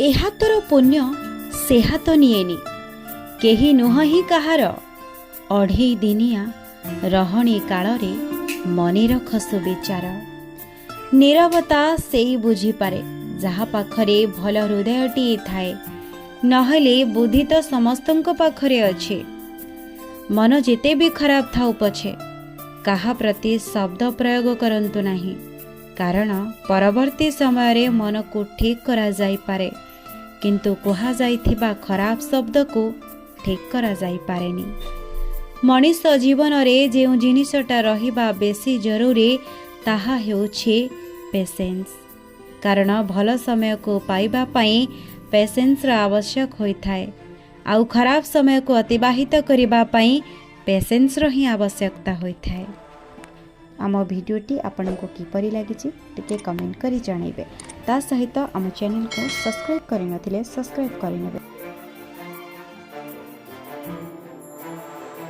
ए हातर पुण्य से हाथ निएनी केही नुह ही कहार अढ़े दिनिया रहणी कालरे मने रख सुविचार। नीरवता से बुझी पारे जहा पाखरे भल हृदयटी थाए नहले बुद्धि तो समस्तंक पाखरे अच्छे। मन जेते भी खराब थाउ पछे काहा प्रति शब्द प्रयोग करंतु नाही कारण परवर्ती समय रे मन को ठीक करा जाई पारे किंतु कुहा जाइथिबा खराब शब्द को ठीक करा जाई पारेनी। मनीष जीवन रे जेउ जिनिसटा रहिबा बेसी जरूरी ताहा हेउछे पेशेंस कारण भल समय को पाइबा पई पेशेंस रा आवश्यक होइथाए आउ खराब समय को अतिबाहित करिबा पई पेशेंस रो ही आवश्यकता होइथाए। आम भिडियोटी आपनको किपरि लागिछि टिके कमेंट करी जणाइबे ता सहित आम चैनल को सब्सक्राइब करि नथिले सब्सक्राइब करि नेबे।